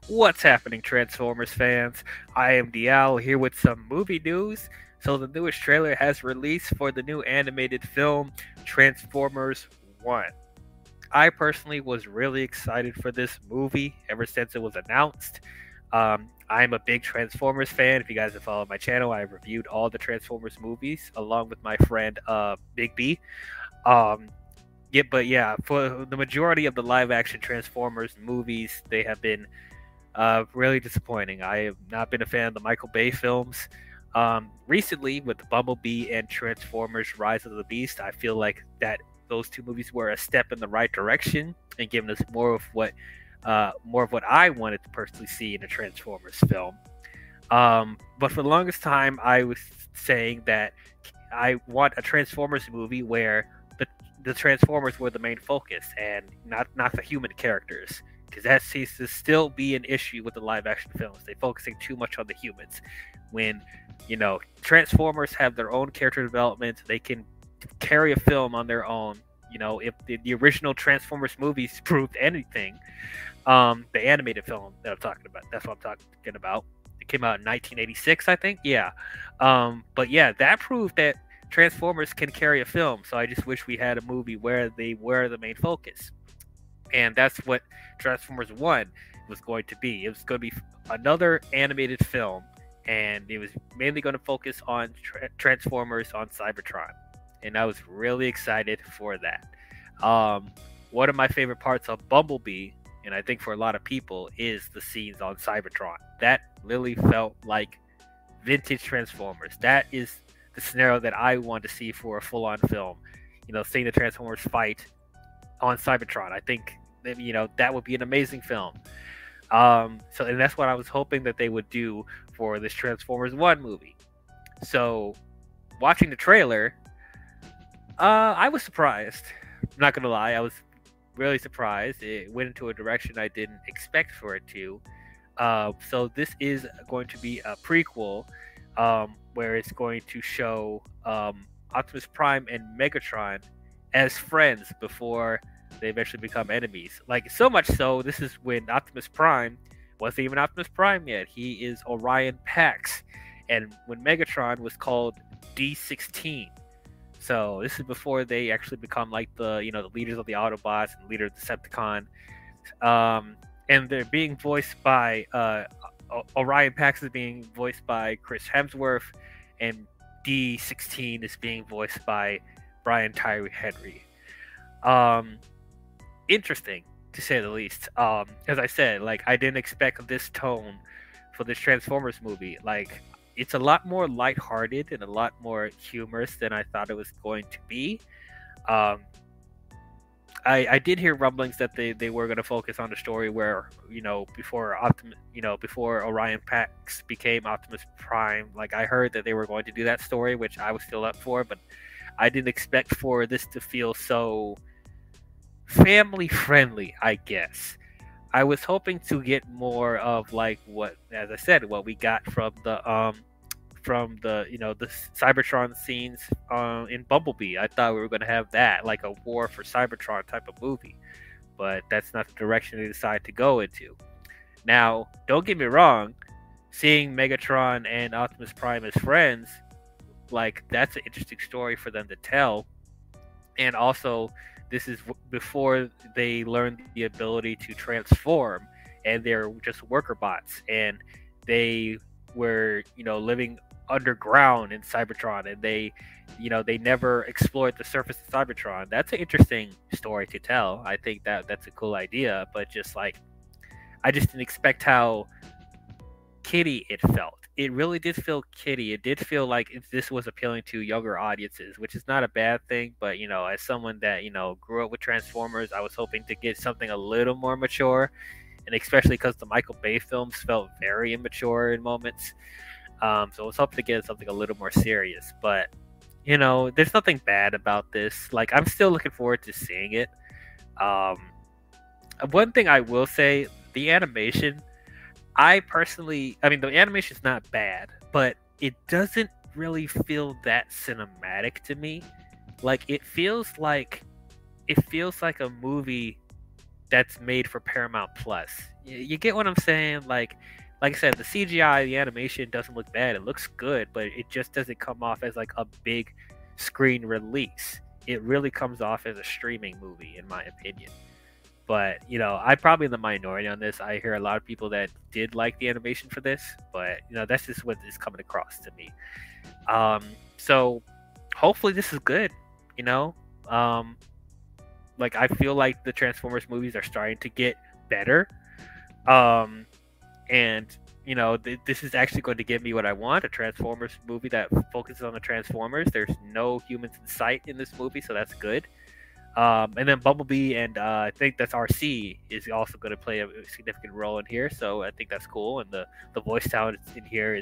What's happening, Transformers fans? I am Dial here with some movie news. So, the newest trailer has released for the new animated film Transformers 1. I personally was really excited for this movie ever since it was announced. I'm a big Transformers fan. If you guys have followed my channel, I've reviewed all the Transformers movies along with my friend Big B. Um, but for the majority of the live action Transformers movies, they have been really disappointing. I have not been a fan of the Michael Bay films. Recently, with Bumblebee and Transformers: Rise of the Beast, I feel like that those two movies were a step in the right direction and giving us more of what I wanted to personally see in a Transformers film. But for the longest time, I was saying that I want a Transformers movie where the Transformers were the main focus and not the human characters, because that seems to still be an issue with the live action films. They're focusing too much on the humans. When Transformers have their own character development, they can carry a film on their own. If the original Transformers movies proved anything, the animated film that I'm talking about, that's what I'm talking about. It came out in 1986, I think. Yeah. But yeah, that proved that Transformers can carry a film. So I just wish we had a movie where they were the main focus. And that's what Transformers 1 was going to be. It was going to be another animated film, and it was mainly going to focus on Transformers on Cybertron. And I was really excited for that. One of my favorite parts of Bumblebee, and I think for a lot of people, is the scenes on Cybertron. That really felt like vintage Transformers. That is the scenario that I want to see for a full-on film. Seeing the Transformers fight on Cybertron. I think that would be an amazing film. And that's what I was hoping that they would do for this Transformers 1 movie. So, watching the trailer, I was surprised. I'm not gonna lie, I was really surprised. It went into a direction I didn't expect for it to. So this is going to be a prequel, where it's going to show Optimus Prime and Megatron as friends before they eventually become enemies. Like, so much so, this is when Optimus Prime wasn't even Optimus Prime yet. He is Orion Pax, and when Megatron was called D16. So this is before they actually become like the leaders of the Autobots and leader of the Decepticon. And they're being voiced by Orion Pax is being voiced by Chris Hemsworth, and D16 is being voiced by Brian Tyree Henry. Interesting to say the least. As I said, like, I didn't expect this tone for this Transformers movie. Like, it's a lot more lighthearted and a lot more humorous than I thought it was going to be. I did hear rumblings that they were going to focus on the story where before Orion Pax became Optimus Prime. Like, I heard that they were going to do that story, which I was still up for, but I didn't expect for this to feel so family friendly, I guess. I was hoping to get more of, like, as I said, what we got from the the Cybertron scenes in Bumblebee. I thought we were going to have that, like a war for Cybertron type of movie, but that's not the direction they decided to go into. Now, don't get me wrong, seeing Megatron and Optimus Prime as friends, like, that's an interesting story for them to tell. And also, this is before they learned the ability to transform, and they're just worker bots, and they were living underground in Cybertron, and they never explored the surface of Cybertron. That's an interesting story to tell. I think that's a cool idea, but just like, I just didn't expect how kiddie it felt. It really did feel kiddie. It did feel like if this was appealing to younger audiences, which is not a bad thing. But as someone that grew up with Transformers, I was hoping to get something a little more mature, and especially because the Michael Bay films felt very immature in moments. So I was hoping to get something a little more serious. But there's nothing bad about this. Like, I'm still looking forward to seeing it. One thing I will say, the animation. The animation's not bad, but it doesn't really feel that cinematic to me. Like, it feels like a movie that's made for Paramount Plus. You get what I'm saying? Like I said, the CGI, the animation doesn't look bad. It looks good, but it just doesn't come off as like a big screen release. It really comes off as a streaming movie, in my opinion. But I'm probably in the minority on this. I hear a lot of people that did like the animation for this, but that's just what is coming across to me. So hopefully this is good. You know, um, like I feel like the Transformers movies are starting to get better. Um, and this is actually going to give me what I want, a Transformers movie that focuses on the Transformers. There's no humans in sight in this movie, so that's good. And then Bumblebee and I think that's RC is also going to play a significant role in here, so I think that's cool. And the voice talent in here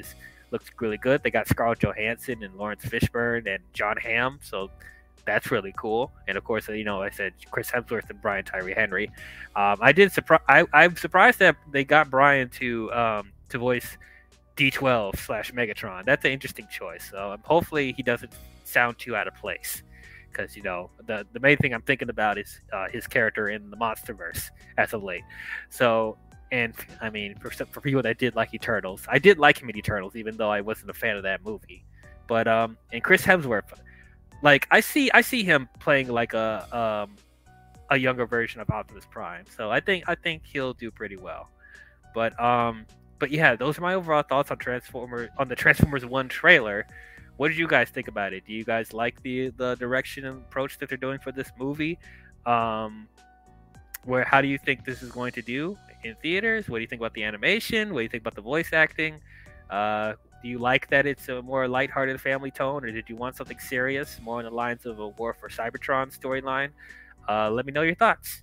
looks really good. They got Scarlett Johansson and Lawrence Fishburne and John Hamm, so that's really cool. And of course, I said Chris Hemsworth and Brian Tyree Henry. I'm surprised that they got Brian to voice D12/Megatron. That's an interesting choice. So hopefully he doesn't sound too out of place, because the main thing I'm thinking about is his character in the MonsterVerse as of late. So, and I mean, for people that did like Eternals, I did like him in Eternals, even though I wasn't a fan of that movie. But and Chris Hemsworth, like I see him playing like a younger version of Optimus Prime. So I think he'll do pretty well. But yeah, those are my overall thoughts on the Transformers 1 trailer. What did you guys think about it? Do you guys like the direction and approach that they're doing for this movie? How do you think this is going to do in theaters? What do you think about the animation? What do you think about the voice acting? Do you like that it's a more lighthearted family tone, or did you want something serious, more on the lines of a War for Cybertron storyline? Let me know your thoughts.